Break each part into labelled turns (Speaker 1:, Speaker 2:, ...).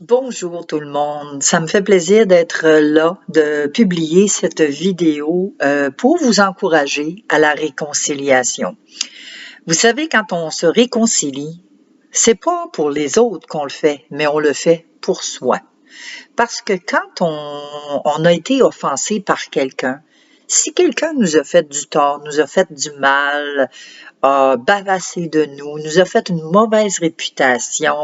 Speaker 1: Bonjour tout le monde, ça me fait plaisir d'être là, de publier cette vidéo pour vous encourager à la réconciliation. Vous savez, quand on se réconcilie, c'est pas pour les autres qu'on le fait, mais on le fait pour soi. Parce que quand on a été offensé par quelqu'un, si quelqu'un nous a fait du tort, nous a fait du mal, a bavassé de nous a fait une mauvaise réputation,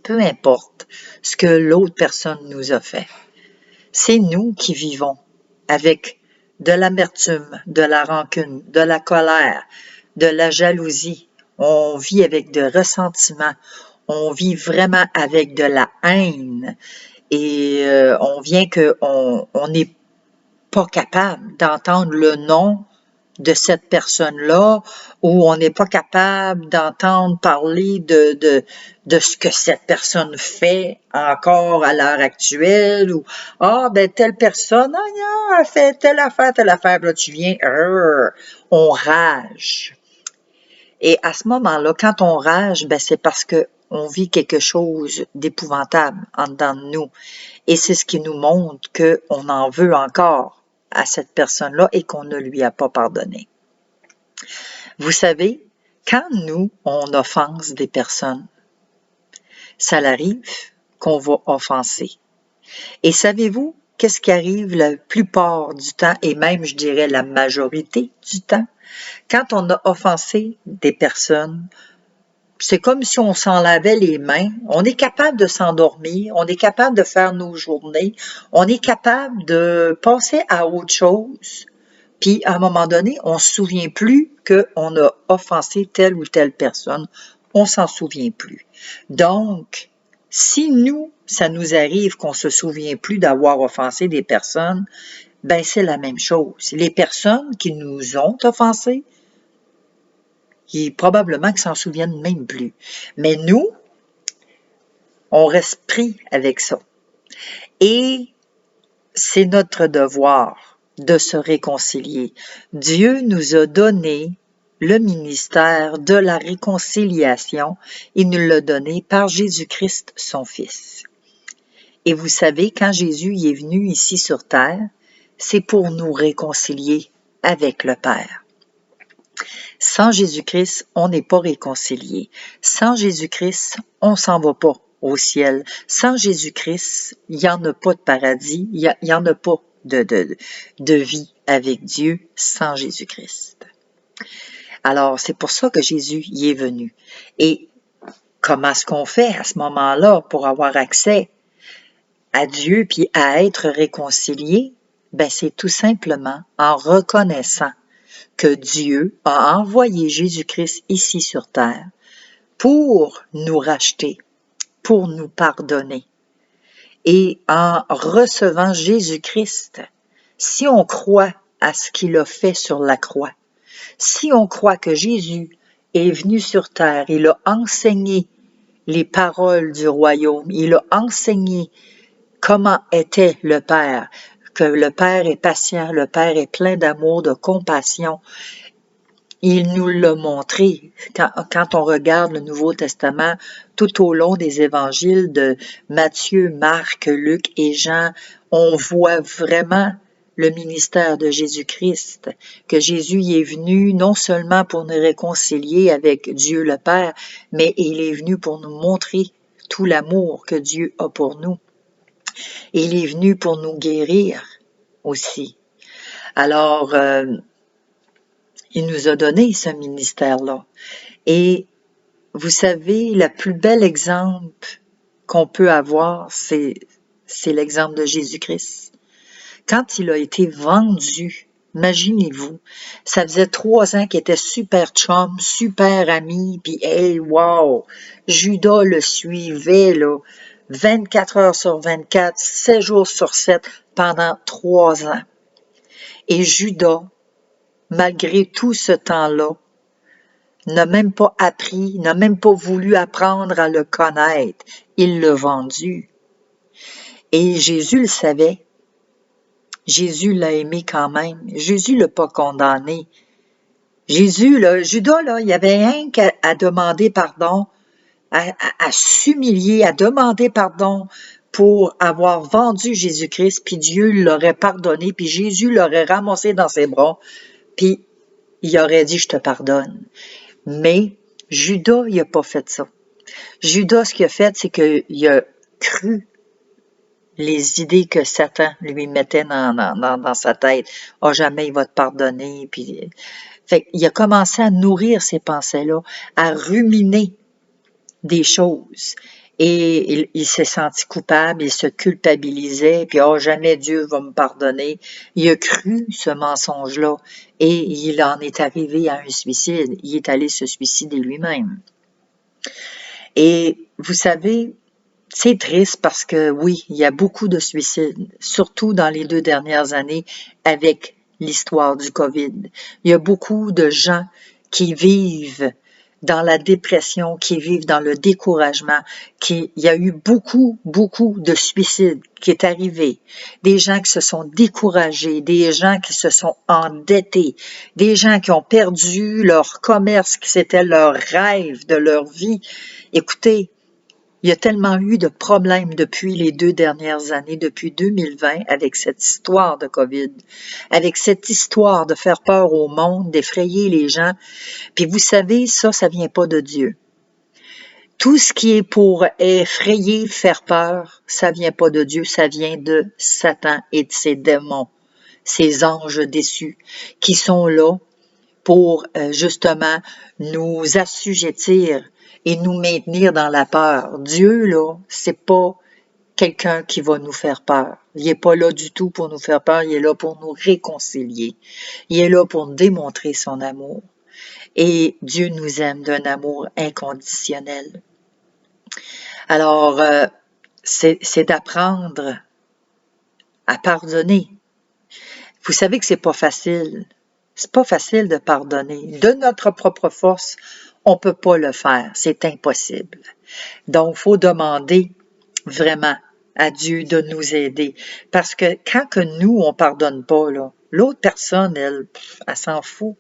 Speaker 1: peu importe ce que l'autre personne nous a fait. C'est nous qui vivons avec de l'amertume, de la rancune, de la colère, de la jalousie. On vit avec de ressentiment. On vit vraiment avec de la haine. Et on vient qu'on n'est pas capable d'entendre le nom de cette personne-là, où on n'est pas capable d'entendre parler de ce que cette personne fait encore à l'heure actuelle, ou « Ah, ben telle personne, a fait telle affaire, là tu viens, on rage. » Et à ce moment-là, quand on rage, ben c'est parce que on vit quelque chose d'épouvantable en dedans de nous. Et c'est ce qui nous montre qu'on en veut encore à cette personne-là et qu'on ne lui a pas pardonné. Vous savez, quand nous, on offense des personnes, ça arrive qu'on va offenser. Et savez-vous qu'est-ce qui arrive la plupart du temps, et même, je dirais, la majorité du temps? Quand on a offensé des personnes, c'est comme si on s'en lavait les mains. On est capable de s'endormir, on est capable de faire nos journées, on est capable de passer à autre chose. Puis, à un moment donné, on se souvient plus qu'on a offensé telle ou telle personne. On s'en souvient plus. Donc, si nous, ça nous arrive qu'on se souvient plus d'avoir offensé des personnes, ben c'est la même chose. Les personnes qui nous ont offensés, probablement qu'ils s'en souviennent même plus. Mais nous, on reste pris avec ça. Et c'est notre devoir de se réconcilier. Dieu nous a donné le ministère de la réconciliation. Il nous l'a donné par Jésus-Christ, son Fils. Et vous savez, quand Jésus est venu ici sur terre, c'est pour nous réconcilier avec le Père. Sans Jésus-Christ, on n'est pas réconcilié. Sans Jésus-Christ, on s'en va pas au ciel. Sans Jésus-Christ, il n'y en a pas de paradis, il n'y en a pas de vie avec Dieu sans Jésus-Christ. Alors, c'est pour ça que Jésus y est venu. Et comment est-ce qu'on fait à ce moment-là pour avoir accès à Dieu puis à être réconcilié? Ben, c'est tout simplement en reconnaissant que Dieu a envoyé Jésus-Christ ici sur terre pour nous racheter, pour nous pardonner. Et en recevant Jésus-Christ, si on croit à ce qu'il a fait sur la croix, si on croit que Jésus est venu sur terre, il a enseigné les paroles du royaume, il a enseigné comment était le Père, que le Père est patient, le Père est plein d'amour, de compassion. Il nous l'a montré quand on regarde le Nouveau Testament, tout au long des évangiles de Matthieu, Marc, Luc et Jean, on voit vraiment le ministère de Jésus-Christ, que Jésus y est venu non seulement pour nous réconcilier avec Dieu le Père, mais il est venu pour nous montrer tout l'amour que Dieu a pour nous. Il est venu pour nous guérir aussi. Alors, il nous a donné ce ministère-là. Et vous savez, le plus bel exemple qu'on peut avoir, c'est l'exemple de Jésus-Christ. Quand il a été vendu, imaginez-vous, ça faisait 3 ans qu'il était super chum, super ami, puis hey, wow, Judas le suivait, là, 24 heures sur 24, 7 jours sur 7, pendant 3 ans. Et Judas, malgré tout ce temps-là, n'a même pas appris, n'a même pas voulu apprendre à le connaître. Il l'a vendu. Et Jésus le savait. Jésus l'a aimé quand même. Jésus l'a pas condamné. Jésus, là, Judas, là, il avait rien qu'à demander pardon à s'humilier, à demander pardon pour avoir vendu Jésus-Christ, puis Dieu l'aurait pardonné, puis Jésus l'aurait ramassé dans ses bras, puis il aurait dit « Je te pardonne ». Mais Judas, il n'a pas fait ça. Judas, ce qu'il a fait, c'est qu'il a cru les idées que Satan lui mettait dans sa tête. « Ah, jamais il va te pardonner. » Puis, fait il a commencé à nourrir ces pensées-là, à ruminer des choses. Et il s'est senti coupable, il se culpabilisait, puis « Oh, jamais Dieu va me pardonner ». Il a cru ce mensonge-là et il en est arrivé à un suicide. Il est allé se suicider lui-même. Et vous savez, c'est triste parce que oui, il y a beaucoup de suicides, surtout dans les 2 dernières années avec l'histoire du COVID. Il y a beaucoup de gens qui vivent dans la dépression, qui vivent dans le découragement, il y a eu beaucoup de suicides qui est arrivé. Des gens qui se sont découragés, des gens qui se sont endettés, des gens qui ont perdu leur commerce, qui c'était leur rêve de leur vie. Écoutez, il y a tellement eu de problèmes depuis les 2 dernières années, depuis 2020, avec cette histoire de COVID, avec cette histoire de faire peur au monde, d'effrayer les gens. Puis vous savez, ça vient pas de Dieu. Tout ce qui est pour effrayer, faire peur, ça vient pas de Dieu, ça vient de Satan et de ses démons, ses anges déçus, qui sont là pour justement nous assujettir et nous maintenir dans la peur. Dieu, là, c'est pas quelqu'un qui va nous faire peur. Il est pas là du tout pour nous faire peur, il est là pour nous réconcilier. Il est là pour démontrer son amour. Et Dieu nous aime d'un amour inconditionnel. Alors, c'est d'apprendre à pardonner. Vous savez que c'est pas facile. C'est pas facile de pardonner. De notre propre force, on peut pas le faire. C'est impossible. Donc, il faut demander vraiment à Dieu de nous aider. Parce que quand que nous, on pardonne pas, là, l'autre personne, elle s'en fout.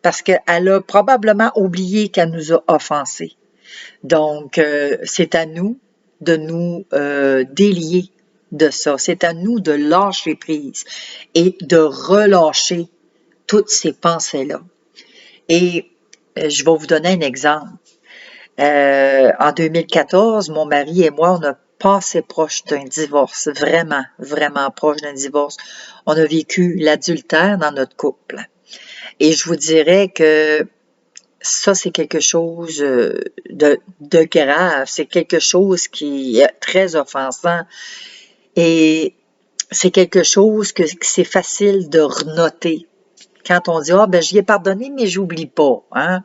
Speaker 1: Parce qu'elle a probablement oublié qu'elle nous a offensés. Donc, c'est à nous de nous délier de ça. C'est à nous de lâcher prise et de relâcher toutes ces pensées-là. Et je vais vous donner un exemple. En 2014, mon mari et moi, on a passé proche d'un divorce, vraiment proche d'un divorce. On a vécu l'adultère dans notre couple. Et je vous dirais que ça, c'est quelque chose de grave, c'est quelque chose qui est très offensant et c'est quelque chose que c'est facile de renoter. Quand on dit « Ah, ben j'y ai pardonné, mais j'oublie pas. » Hein?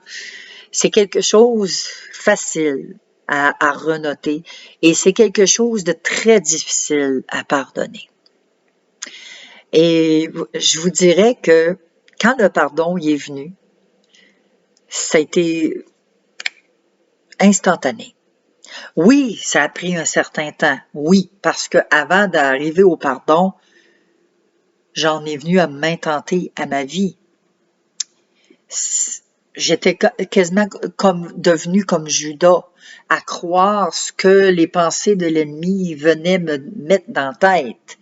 Speaker 1: C'est quelque chose facile à renoter et c'est quelque chose de très difficile à pardonner. Et je vous dirais que quand le pardon y est venu, ça a été instantané. Oui, ça a pris un certain temps. Oui, parce que avant d'arriver au pardon, j'en ai venu à m'intenter à ma vie. J'étais quasiment devenue comme Judas, à croire ce que les pensées de l'ennemi venaient me mettre dans la tête.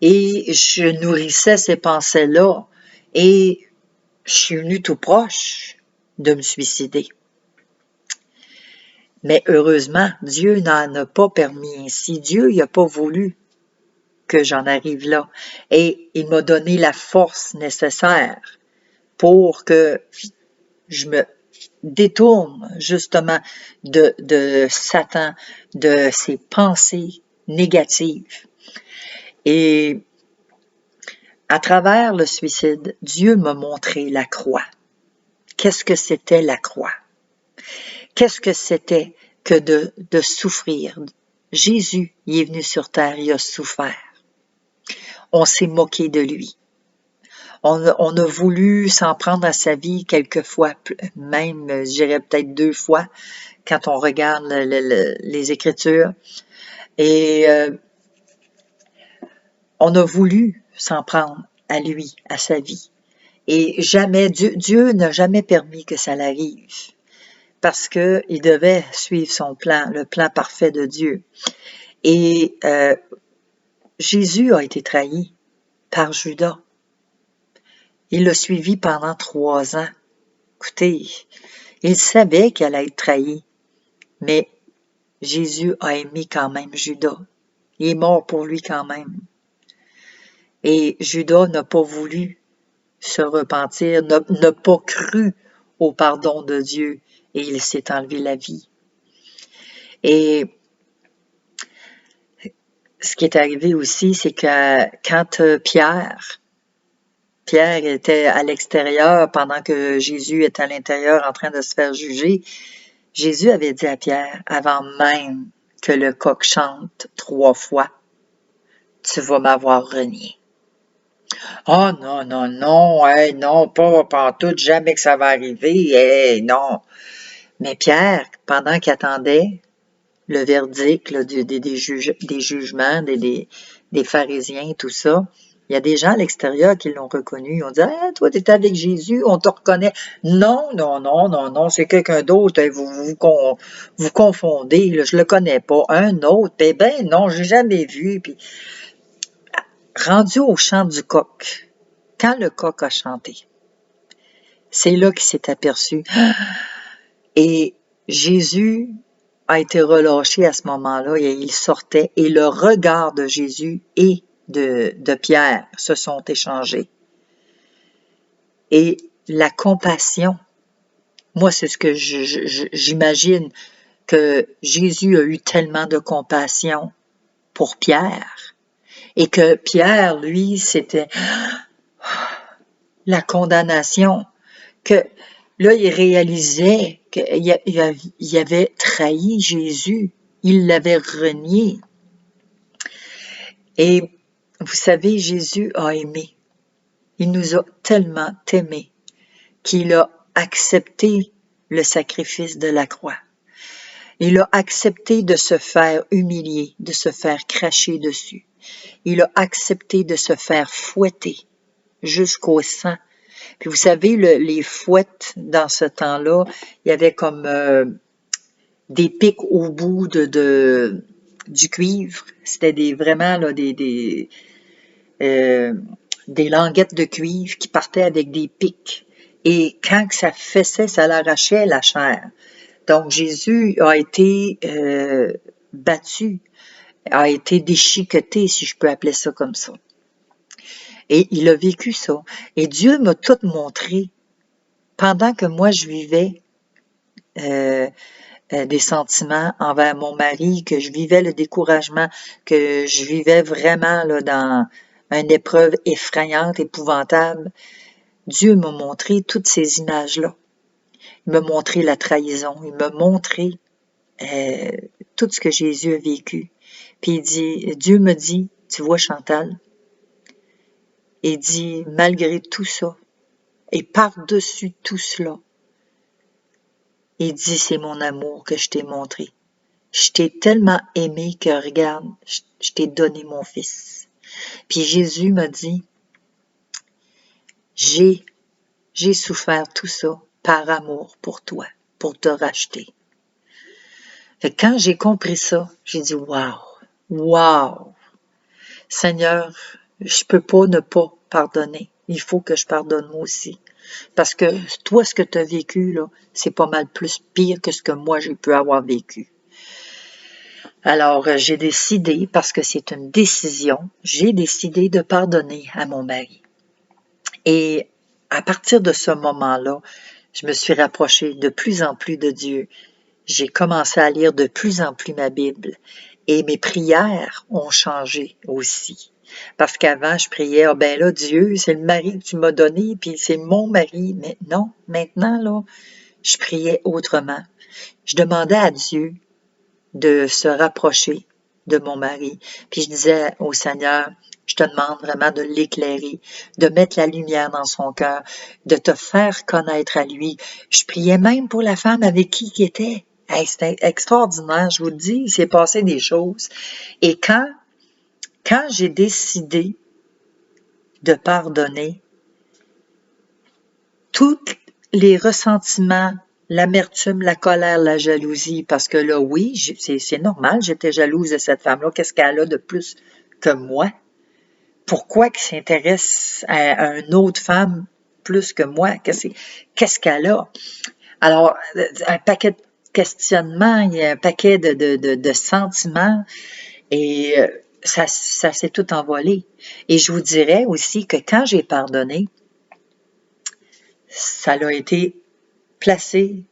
Speaker 1: Et je nourrissais ces pensées-là et je suis venue tout proche de me suicider. Mais heureusement, Dieu n'en a pas permis ainsi. Dieu n'a pas voulu que j'en arrive là. Et il m'a donné la force nécessaire pour que je me détourne justement de Satan, de ses pensées négatives. Et à travers le suicide, Dieu m'a montré la croix. Qu'est-ce que c'était la croix? Qu'est-ce que c'était que de souffrir? Jésus, il est venu sur terre, il a souffert. On s'est moqué de lui. On a voulu s'en prendre à sa vie quelquefois, même, je dirais peut-être 2 fois, quand on regarde les Écritures. Et on a voulu s'en prendre à lui, à sa vie. Et jamais, Dieu n'a jamais permis que ça l'arrive. parce qu'il devait suivre son plan, le plan parfait de Dieu. Et Jésus a été trahi par Judas. Il l'a suivi pendant 3 ans. Écoutez, il savait qu'elle allait être trahi, mais Jésus a aimé quand même Judas. Il est mort pour lui quand même. Et Judas n'a pas voulu se repentir, n'a pas cru au pardon de Dieu et il s'est enlevé la vie. Et ce qui est arrivé aussi, c'est que quand Pierre était à l'extérieur pendant que Jésus était à l'intérieur en train de se faire juger, Jésus avait dit à Pierre, avant même que le coq chante 3 fois, tu vas m'avoir renié. Oh non, non, non, hey, non, pas tout, jamais que ça va arriver, hey, non. Mais Pierre, pendant qu'il attendait le verdict là, des jugements, des pharisiens, tout ça, il y a des gens à l'extérieur qui l'ont reconnu. On dit, ah, toi, tu es avec Jésus, on te reconnaît. Non, non, non, non, non, c'est quelqu'un d'autre. Vous confondez, là, je le connais pas. Un autre, ben non, j'ai jamais vu. Puis, rendu au chant du coq, quand le coq a chanté, c'est là qu'il s'est aperçu. Et Jésus a été relâché à ce moment-là et il sortait et le regard de Jésus et de Pierre se sont échangés. Et la compassion, moi c'est ce que j'imagine, que Jésus a eu tellement de compassion pour Pierre et que Pierre, lui, c'était la condamnation, que là, il réalisait qu'il avait trahi Jésus, il l'avait renié. Et vous savez, Jésus a aimé. Il nous a tellement aimés qu'il a accepté le sacrifice de la croix. Il a accepté de se faire humilier, de se faire cracher dessus. Il a accepté de se faire fouetter jusqu'au sang. Puis vous savez, les fouettes, dans ce temps-là, il y avait comme des pics au bout du cuivre. C'était vraiment là, des languettes de cuivre qui partaient avec des pics. Et quand ça fessait, ça l'arrachait la chair. Donc Jésus a été battu, a été déchiqueté, si je peux appeler ça comme ça. Et il a vécu ça. Et Dieu m'a tout montré. Pendant que moi, je vivais des sentiments envers mon mari, que je vivais le découragement, que je vivais vraiment là, dans une épreuve effrayante, épouvantable, Dieu m'a montré toutes ces images-là. Il m'a montré la trahison, il m'a montré tout ce que Jésus a vécu. Puis Dieu me dit, tu vois Chantal, il dit, malgré tout ça, et par-dessus tout cela, il dit, c'est mon amour que je t'ai montré. Je t'ai tellement aimé que, regarde, je t'ai donné mon fils. Puis Jésus m'a dit, j'ai souffert tout ça par amour pour toi, pour te racheter. Fait que quand j'ai compris ça, j'ai dit, wow, Seigneur, je peux pas ne pas pardonner. Il faut que je pardonne moi aussi. Parce que toi, ce que tu as vécu, là, c'est pas mal plus pire que ce que moi, j'ai pu avoir vécu. Alors, j'ai décidé, parce que c'est une décision, j'ai décidé de pardonner à mon mari. Et à partir de ce moment-là, je me suis rapprochée de plus en plus de Dieu. J'ai commencé à lire de plus en plus ma Bible. Et mes prières ont changé aussi. Parce qu'avant, je priais, ah ben là, Dieu, c'est le mari que tu m'as donné, puis c'est mon mari. Mais non, maintenant, là, je priais autrement. Je demandais à Dieu de se rapprocher de mon mari. Puis je disais au Seigneur, je te demande vraiment de l'éclairer, de mettre la lumière dans son cœur, de te faire connaître à lui. Je priais même pour la femme avec qui il était. Hey, c'était extraordinaire, je vous le dis, il s'est passé des choses. Et quand j'ai décidé de pardonner, tous les ressentiments l'amertume, la colère, la jalousie, parce que là, oui, c'est normal, j'étais jalouse de cette femme-là. Qu'est-ce qu'elle a de plus que moi? Pourquoi qu'elle s'intéresse à une autre femme plus que moi? Qu'est-ce qu'elle a? Alors, un paquet de questionnements, il y a un paquet de sentiments et ça s'est tout envolé. Et je vous dirais aussi que quand j'ai pardonné, ça a été placé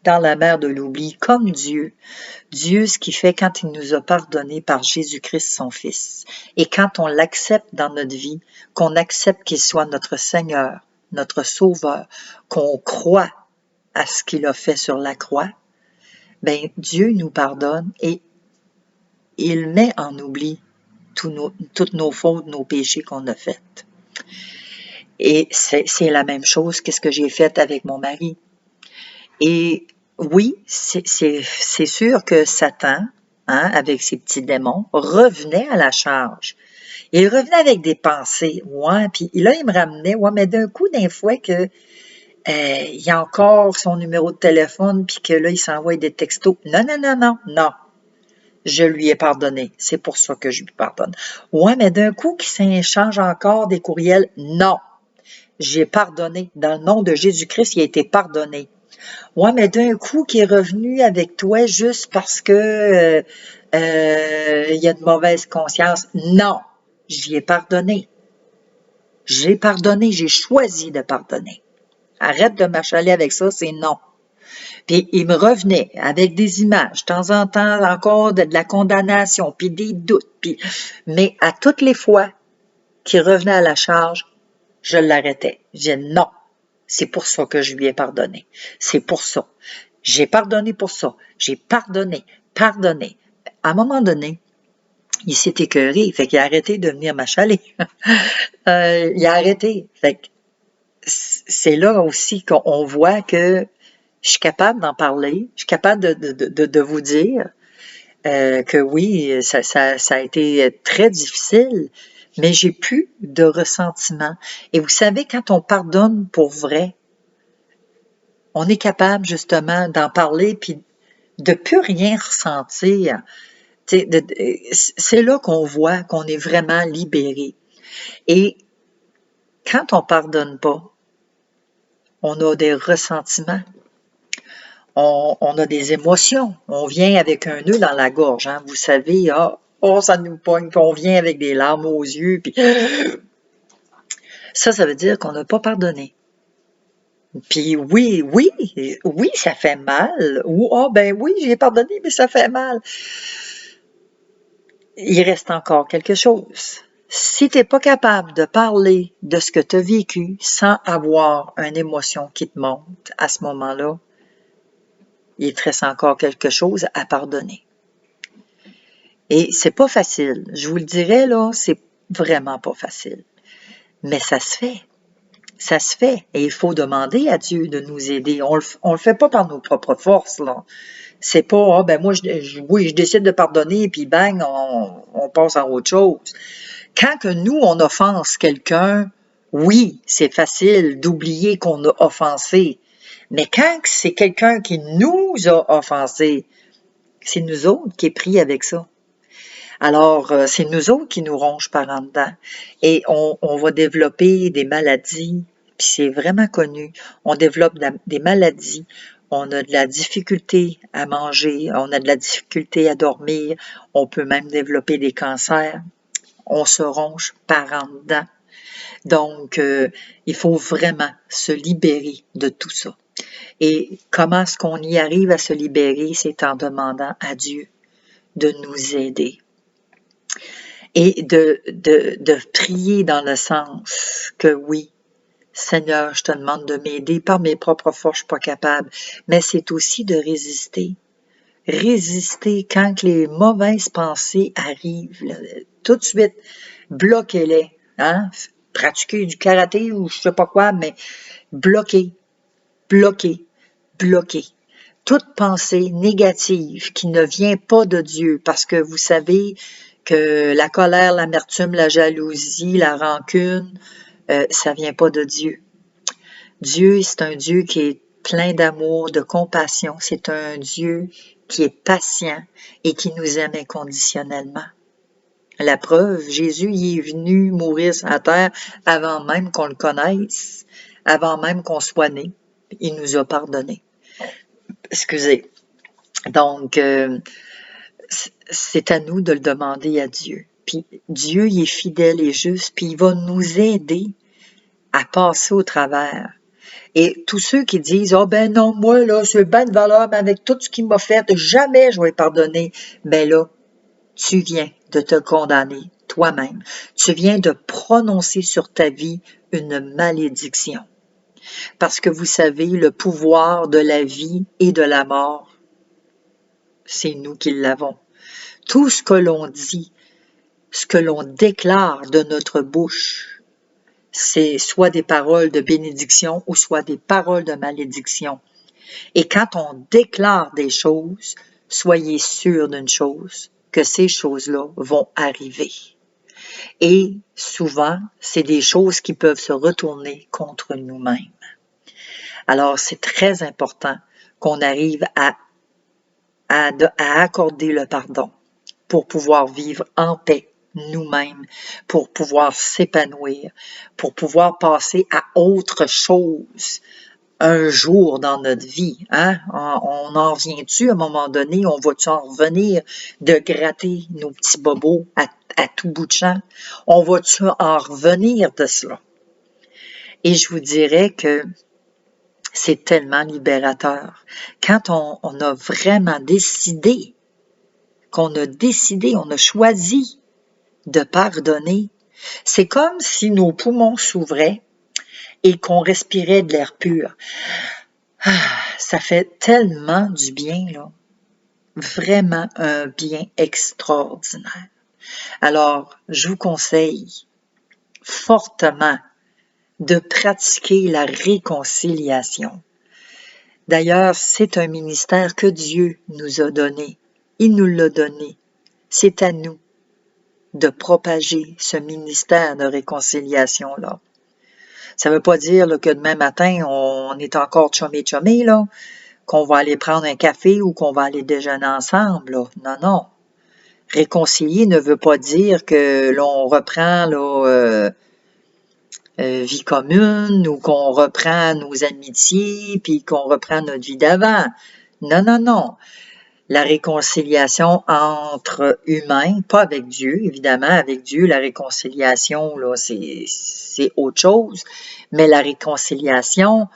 Speaker 1: dans la mer de l'oubli comme Dieu. Dieu, ce qu'il fait quand il nous a pardonné par Jésus-Christ, son Fils. Et quand on l'accepte dans notre vie, qu'on accepte qu'il soit notre Seigneur, notre Sauveur, qu'on croit à ce qu'il a fait sur la croix, ben Dieu nous pardonne et il met en oubli toutes nos fautes, nos péchés qu'on a faits. Et c'est la même chose que ce que j'ai fait avec mon mari. Et oui, c'est sûr que Satan, avec ses petits démons, revenait à la charge. Il revenait avec des pensées, ouais, puis là, il me ramenait, ouais, mais d'un coup, d'un fois que il y a encore son numéro de téléphone, puis que là, il s'envoie des textos. Non, non, non, non, non. Je lui ai pardonné. C'est pour ça que je lui pardonne. Ouais, mais d'un coup, qu'il s'échange encore des courriels. Non. J'ai pardonné. Dans le nom de Jésus-Christ, il a été pardonné. Ouais, mais d'un coup, qui est revenu avec toi juste parce que il y a de mauvaise conscience. Non. J'y ai pardonné. J'ai pardonné. J'ai choisi de pardonner. Arrête de m'achaler avec ça, c'est non. Puis il me revenait avec des images, de temps en temps encore de la condamnation, puis des doutes, mais à toutes les fois qu'il revenait à la charge, je l'arrêtais. Je disais non, c'est pour ça que je lui ai pardonné. C'est pour ça. J'ai pardonné pour ça. J'ai pardonné. À un moment donné, il s'est écœuré, fait qu'il a arrêté de venir m'achaler. Il a arrêté. Fait que c'est là aussi qu'on voit que je suis capable d'en parler, je suis capable de vous dire que oui, ça a été très difficile, mais j'ai plus de ressentiment. Et vous savez, quand on pardonne pour vrai, on est capable justement d'en parler puis de plus rien ressentir. C'est là qu'on voit qu'on est vraiment libéré. Et quand on pardonne pas, on a des ressentiments. On a des émotions. On vient avec un nœud dans la gorge. Vous savez, ça nous pogne, puis on vient avec des larmes aux yeux. Puis ça veut dire qu'on n'a pas pardonné. Puis oui, ça fait mal. Ou ben oui, j'ai pardonné, mais ça fait mal. Il reste encore quelque chose. Si tu n'es pas capable de parler de ce que tu as vécu sans avoir une émotion qui te monte à ce moment-là, il te reste encore quelque chose à pardonner. Et c'est pas facile. Je vous le dirais, là, c'est vraiment pas facile. Mais ça se fait. Ça se fait. Et il faut demander à Dieu de nous aider. On le fait pas par nos propres forces, là. C'est pas, ben moi, je décide de pardonner, puis bang, on passe à autre chose. Quand que nous, on offense quelqu'un, oui, c'est facile d'oublier qu'on a offensé. Mais quand c'est quelqu'un qui nous a offensés, c'est nous autres qui est pris avec ça. Alors, c'est nous autres qui nous rongent par en dedans. Et on va développer des maladies, puis c'est vraiment connu. On développe des maladies, on a de la difficulté à manger, on a de la difficulté à dormir, on peut même développer des cancers. On se ronge par en dedans. Donc, il faut vraiment se libérer de tout ça. Et comment est-ce qu'on y arrive à se libérer? C'est en demandant à Dieu de nous aider. Et de prier dans le sens que oui, Seigneur, je te demande de m'aider. Par mes propres forces, je suis pas capable. Mais c'est aussi de résister. Résister quand les mauvaises pensées arrivent. Là, tout de suite, bloquez-les. Pratiquer du karaté ou je sais pas quoi, mais bloquer. Toute pensée négative qui ne vient pas de Dieu, parce que vous savez que la colère, l'amertume, la jalousie, la rancune, ça vient pas de Dieu. Dieu, c'est un Dieu qui est plein d'amour, de compassion. C'est un Dieu qui est patient et qui nous aime inconditionnellement. La preuve, Jésus il est venu mourir sur la terre avant même qu'on le connaisse, avant même qu'on soit né. Il nous a pardonné. Excusez. Donc, c'est à nous de le demander à Dieu. Puis Dieu, il est fidèle et juste, puis il va nous aider à passer au travers. Et tous ceux qui disent « Ah ben non, moi là, c'est ben de valeur, mais avec tout ce qu'il m'a fait, jamais je vais pardonner. » Ben là, tu viens de te condamner toi-même. Tu viens de prononcer sur ta vie une malédiction. Parce que vous savez, le pouvoir de la vie et de la mort, c'est nous qui l'avons. Tout ce que l'on dit, ce que l'on déclare de notre bouche, c'est soit des paroles de bénédiction ou soit des paroles de malédiction. Et quand on déclare des choses, soyez sûrs d'une chose, que ces choses-là vont arriver. Et souvent, c'est des choses qui peuvent se retourner contre nous-mêmes. Alors, c'est très important qu'on arrive à accorder le pardon pour pouvoir vivre en paix nous-mêmes, pour pouvoir s'épanouir, pour pouvoir passer à autre chose un jour dans notre vie. Hein? On en revient-tu à un moment donné? On va-tu en revenir de gratter nos petits bobos à tout bout de champ? On va-tu en revenir de cela? Et je vous dirais que c'est tellement libérateur. Quand on a vraiment décidé, on a choisi de pardonner, c'est comme si nos poumons s'ouvraient et qu'on respirait de l'air pur. Ah, ça fait tellement du bien, là. Vraiment un bien extraordinaire. Alors, je vous conseille fortement de pratiquer la réconciliation. D'ailleurs, c'est un ministère que Dieu nous a donné. Il nous l'a donné. C'est à nous de propager ce ministère de réconciliation-là. Ça ne veut pas dire là, que demain matin, on est encore chumé, là, qu'on va aller prendre un café ou qu'on va aller déjeuner ensemble. Là. Non, non. Réconcilier ne veut pas dire que l'on reprend là, vie commune ou qu'on reprend nos amitiés puis qu'on reprend notre vie d'avant. Non, non, non. La réconciliation entre humains, pas avec Dieu, évidemment, avec Dieu, la réconciliation, là, c'est autre chose, mais la réconciliation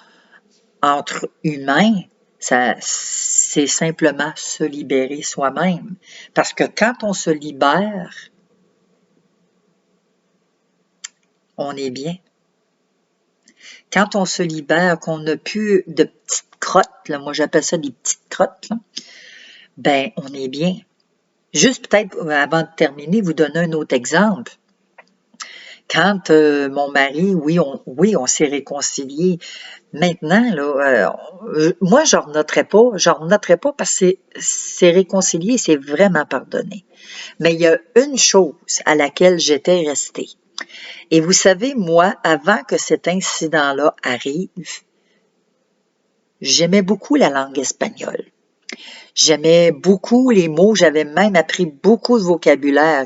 Speaker 1: entre humains, c'est simplement se libérer soi-même. Parce que quand on se libère, on est bien. Quand on se libère, qu'on n'a plus de petites crottes, là, moi j'appelle ça des petites crottes, là, ben on est bien. Juste peut-être avant de terminer, vous donner un autre exemple. Quand mon mari, oui, on s'est réconciliés. Maintenant, là, moi, je renoterais pas parce que c'est réconcilié, c'est vraiment pardonné. Mais il y a une chose à laquelle j'étais restée. Et vous savez, moi, avant que cet incident-là arrive, j'aimais beaucoup la langue espagnole. J'aimais beaucoup les mots, j'avais même appris beaucoup de vocabulaire,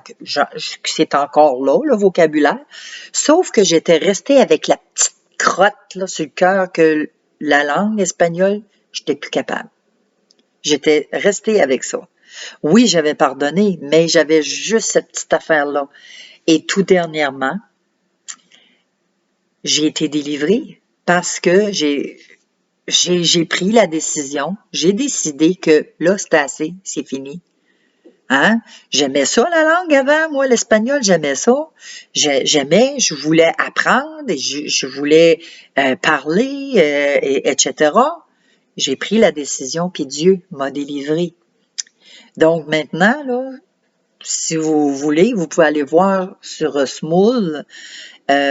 Speaker 1: c'est encore là, le vocabulaire, sauf que j'étais restée avec la petite crotte là, sur le cœur que la langue espagnole, j'étais plus capable. J'étais restée avec ça. Oui, j'avais pardonné, mais j'avais juste cette petite affaire-là. Et tout dernièrement, j'ai été délivrée parce que j'ai pris la décision, j'ai décidé que là, c'est assez, c'est fini. Hein? J'aimais ça, la langue avant, moi, l'espagnol, j'aimais ça. J'aimais, je voulais apprendre, et je voulais parler, etc. J'ai pris la décision, puis Dieu m'a délivré. Donc maintenant, là, si vous voulez, vous pouvez aller voir sur Small,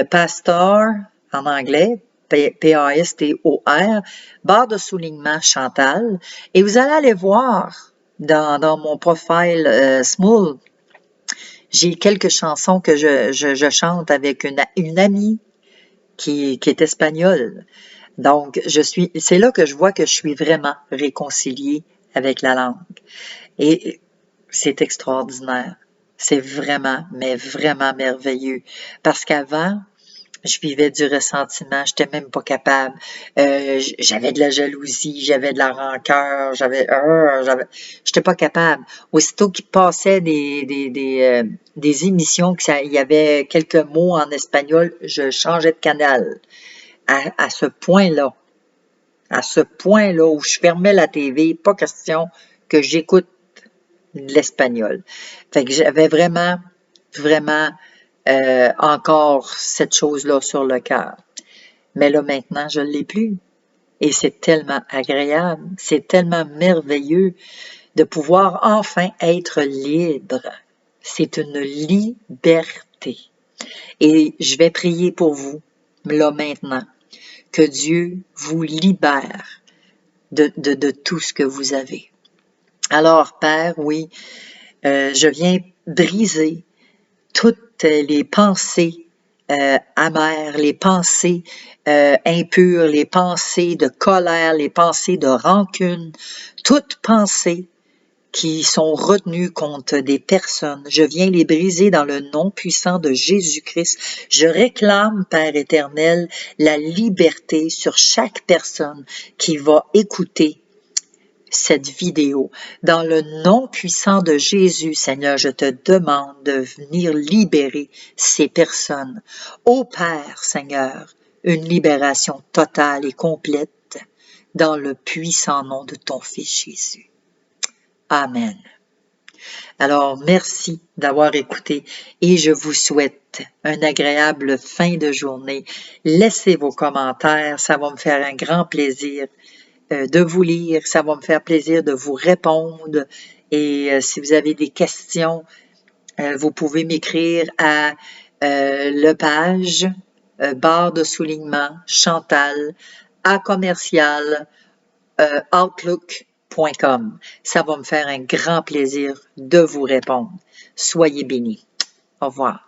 Speaker 1: Pastor, en anglais, P-A-S-T-O-R, barre de soulignement Chantal, et vous allez aller voir dans mon profil Small, j'ai quelques chansons que je chante avec une amie qui est espagnole. Donc, c'est là que je vois que je suis vraiment réconciliée avec la langue. Et c'est extraordinaire. C'est vraiment, mais vraiment merveilleux. Parce qu'avant, je vivais du ressentiment, j'étais même pas capable. J'avais de la jalousie, j'avais de la rancœur, j'étais pas capable. Aussitôt qu'il passait des émissions, il y avait quelques mots en espagnol, je changeais de canal. À ce point-là. À ce point-là où je fermais la TV, pas question que j'écoute de l'espagnol. Fait que j'avais vraiment, vraiment encore cette chose-là sur le cœur. Mais là, maintenant, je ne l'ai plus. Et c'est tellement agréable, c'est tellement merveilleux de pouvoir enfin être libre. C'est une liberté. Et je vais prier pour vous, là maintenant, que Dieu vous libère de tout ce que vous avez. Alors, Père, oui, je viens briser toutes les pensées amères, les pensées impures, les pensées de colère, les pensées de rancune, toutes pensées qui sont retenues contre des personnes. Je viens les briser dans le nom puissant de Jésus-Christ. Je réclame, Père éternel, la liberté sur chaque personne qui va écouter cette vidéo. Dans le nom puissant de Jésus, Seigneur, je te demande de venir libérer ces personnes. Ô Père, Seigneur, une libération totale et complète dans le puissant nom de ton Fils Jésus. Amen. Alors, merci d'avoir écouté et je vous souhaite une agréable fin de journée. Laissez vos commentaires, ça va me faire un grand plaisir de vous lire, ça va me faire plaisir de vous répondre. Et si vous avez des questions, vous pouvez m'écrire à le page barre de soulignement Chantal à commercial outlook.com. Ça va me faire un grand plaisir de vous répondre. Soyez bénis. Au revoir.